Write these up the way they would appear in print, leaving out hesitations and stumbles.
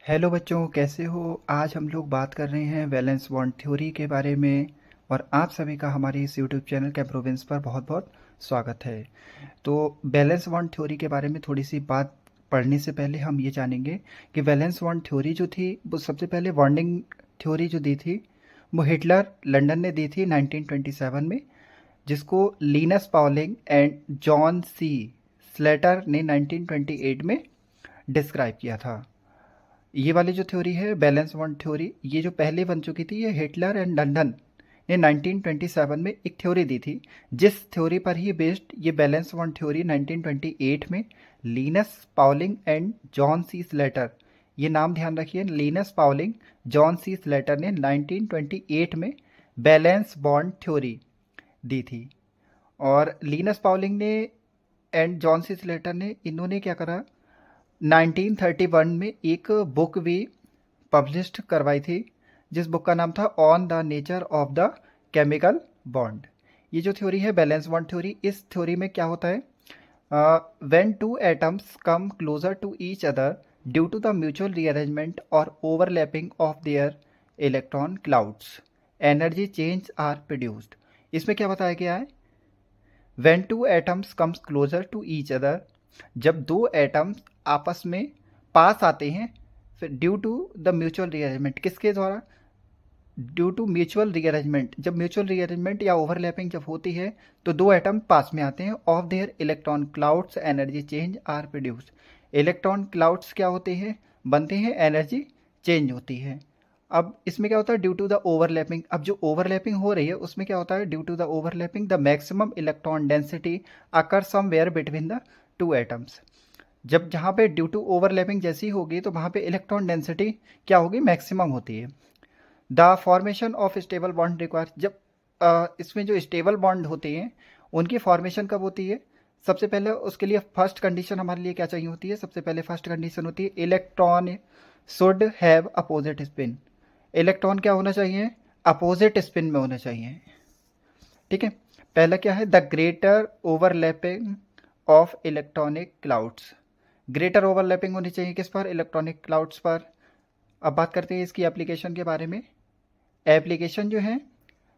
Hello बच्चों, कैसे हो। आज हम लोग बात कर रहे हैं वैलेंस बॉन्ड थ्योरी के बारे में। और आप सभी का हमारे इस यूट्यूब चैनल कैप्रोविंस पर बहुत बहुत स्वागत है। तो वैलेंस बॉन्ड थ्योरी के बारे में थोड़ी सी बात पढ़ने से पहले हम ये जानेंगे कि वैलेंस बॉन्ड थ्योरी जो थी वो सबसे पहले बॉन्डिंग थ्योरी जो दी थी वो हिटलर लंदन ने दी थी 1927 में, जिसको Linus Pauling and John C Slater ने 1928 में डिस्क्राइब किया था। ये वाली जो थ्योरी है बैलेंस बॉन्ड थ्योरी, ये जो पहले बन चुकी थी, ये हिटलर एंड लंदन ने 1927 में एक थ्योरी दी थी, जिस थ्योरी पर ही बेस्ड ये बैलेंस बॉन्ड थ्योरी 1928 में Linus Pauling and John C Slater, ये नाम ध्यान रखिए, Linus Pauling John C Slater ने 1928 में बैलेंस बॉन्ड थ्योरी दी थी। और लिनस पाउलिंग ने एंड जॉन सी स्लेटर ने, इन्होंने क्या करा, 1931 में एक बुक भी पब्लिश्ड करवाई थी, जिस बुक का नाम था on the nature of the chemical bond. ये जो थ्योरी है बैलेंस बॉन्ड थ्योरी, इस थ्योरी में क्या होता है, when two atoms come closer to each other due to the mutual rearrangement और overlapping of their electron clouds, energy change are produced. इसमें क्या बताया गया है, when two atoms comes closer to each other, जब दो एटम्स आपस में पास आते हैं, फिर due to the mutual rearrangement, किसके द्वारा, ड्यू टू म्यूचुअल रीअरेंजमेंट, जब म्यूचुअल रीअरेंजमेंट या ओवरलैपिंग जब होती है तो दो एटम पास में आते हैं, of their electron clouds energy change are produced. Electron clouds क्या होते हैं, बनते हैं, एनर्जी चेंज होती है। अब इसमें क्या होता है, ड्यू टू द ओवरलैपिंग, अब जो ओवरलैपिंग हो रही है उसमें क्या होता है, due to the overlapping the maximum electron density occur somewhere between the two atoms. जब जहाँ पे ड्यू टू ओवरलैपिंग जैसी होगी तो वहाँ पे इलेक्ट्रॉन डेंसिटी क्या होगी, मैक्सिमम होती है। The formation of stable bond require, जब इसमें जो स्टेबल बॉन्ड होते हैं उनकी फॉर्मेशन कब होती है, सबसे पहले उसके लिए फर्स्ट कंडीशन हमारे लिए क्या चाहिए होती है, सबसे पहले फर्स्ट कंडीशन होती है electron should have opposite spin. Electron क्या होना चाहिए, अपोजिट स्पिन में होना चाहिए। ठीक है, पहला क्या है, the greater overlapping of electronic clouds, greater overlapping होनी चाहिए किस पर, इलेक्ट्रॉनिक क्लाउड्स पर। अब बात करते हैं इसकी एप्लीकेशन के बारे में। एप्लीकेशन जो है,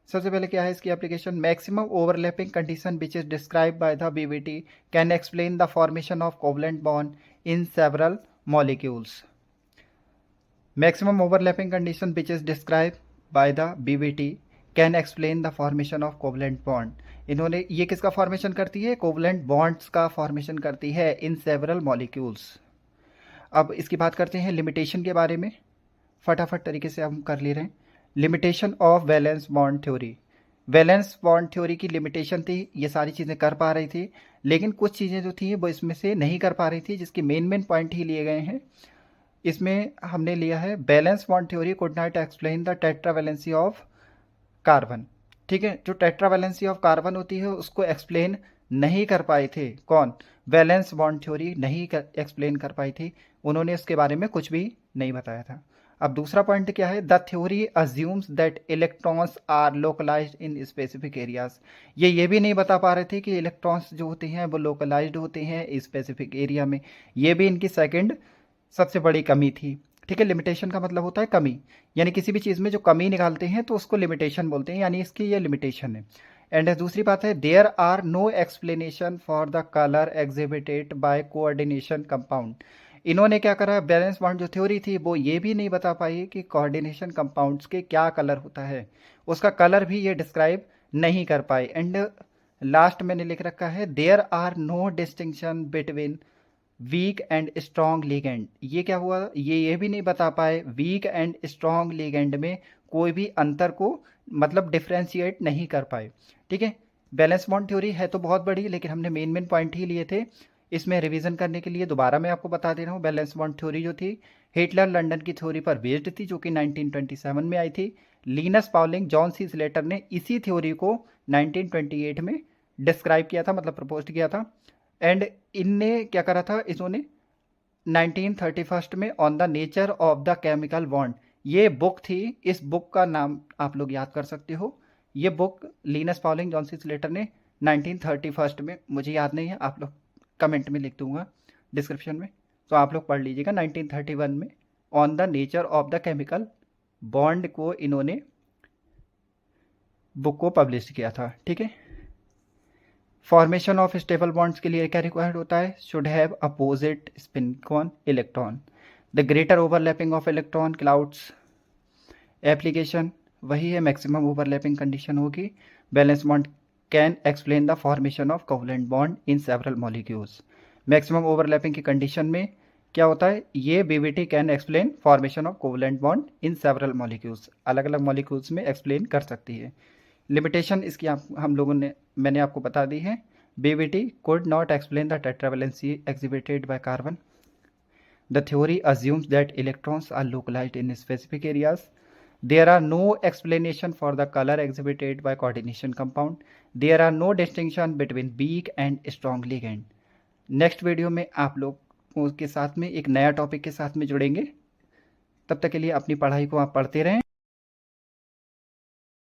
सबसे पहले क्या है इसकी application, maximum overlapping condition which is describe by the BVT can explain the formation of covalent bond in several molecules. Maximum overlapping condition which is describe by the BVT can explain the formation of covalent bond. इन्होंने ये किसका formation करती है, covalent bonds का formation करती है इन several molecules. अब इसकी बात करते हैं लिमिटेशन के बारे में, फटाफट तरीके से हम कर ले रहे हैं। Limitation of valence bond theory, valence bond theory की लिमिटेशन थी, ये सारी चीज़ें कर पा रही थी, लेकिन कुछ चीज़ें जो थी वो इसमें से नहीं कर पा रही थी, जिसके मेन पॉइंट ही लिए गए हैं। इसमें हमने लिया है, valence bond theory could not explain the tetravalency of carbon. ठीक है, जो टेट्रावैलेंसी ऑफ कार्बन होती है उसको एक्सप्लेन नहीं कर पाए थे, कौन, वैलेंस बॉन्ड थ्योरी नहीं एक्सप्लेन कर पाई थी, उन्होंने इसके बारे में कुछ भी नहीं बताया था। अब दूसरा पॉइंट क्या है, the theory assumes that electrons are localised in specific areas. ये भी नहीं बता पा रहे थे कि इलेक्ट्रॉन्स जो होते हैं वो लोकलाइज्ड होते हैं स्पेसिफिक एरिया में, ये भी इनकी सेकंड सबसे बड़ी कमी थी। ठीक है, लिमिटेशन का मतलब होता है कमी, यानी किसी भी चीज़ में जो कमी निकालते हैं तो उसको लिमिटेशन बोलते हैं, यानी इसकी ये लिमिटेशन है। एंड दूसरी बात है, there are no explanation for the colour exhibited by coordination compound. इन्होंने क्या करा, बैलेंस बॉन्ड जो थ्योरी थी वो ये भी नहीं बता पाई कि कोऑर्डिनेशन कंपाउंड्स के क्या कलर होता है, उसका कलर भी ये डिस्क्राइब नहीं कर पाए। एंड लास्ट मैंने लिख रखा है, there are no distinction between weak and strong ligand. ये क्या हुआ, ये भी नहीं बता पाए वीक एंड स्ट्रॉन्ग लिगेंड में कोई भी अंतर को मतलब डिफ्रेंशिएट नहीं कर पाए। ठीक है, बैलेंस बॉन्ड थ्योरी है तो बहुत बड़ी, लेकिन हमने मेन पॉइंट ही लिए थे। इसमें रिवीजन करने के लिए दोबारा मैं आपको बता दे रहा हूँ, बैलेंस बॉन्ड थ्योरी जो थी हिटलर लंदन की थ्योरी पर बेस्ड थी, जो कि 1927 में आई थी। Linus Pauling John C Slater ने इसी थ्योरी को 1928 में डिस्क्राइब किया था, मतलब प्रपोज किया था। एंड इनने क्या करा था, इन्होंने 1931 में on the nature of the chemical bond, ये बुक थी, इस बुक का नाम आप लोग याद कर सकते हो। ये book Linus Pauling John C Slater ने 1931 में, मुझे याद नहीं है, आप लोग कमेंट में लिख दूंगा डिस्क्रिप्शन में, तो आप लोग पढ़ लीजिएगा 1931 में on the nature of the chemical bond को इन्होंने बुक को पब्लिश किया था। ठीक है। फॉर्मेशन ऑफ स्टेबल बॉन्ड्स के लिए क्या रिक्वायर्ड होता है? शुड हैव अपोजिट स्पिन कौन? Electron. The greater overlapping of electron clouds. Application वही है, मैक्सिमम ओवरलैपिंग कंडीशन होगी। Valence bond can explain the formation of covalent bond in several molecules. Maximum overlapping की कंडीशन में क्या होता है? ये BVT can explain formation of covalent bond in several molecules, अलग अलग मॉलिक्यूल्स में एक्सप्लेन कर सकती है। लिमिटेशन इसकी हम लोगों ने मैंने आपको बता दी है। BVT could not explain the tetravalency exhibited by carbon. The theory assumes that electrons are localized in specific areas. There are no explanation for the color exhibited by coordination compound. There are no distinction between weak and strong ligand. Next video में आप लोगों के साथ में एक नया topic के साथ में जुड़ेंगे। तब तक के लिए अपनी पढ़ाई को आप पढ़ते रहें।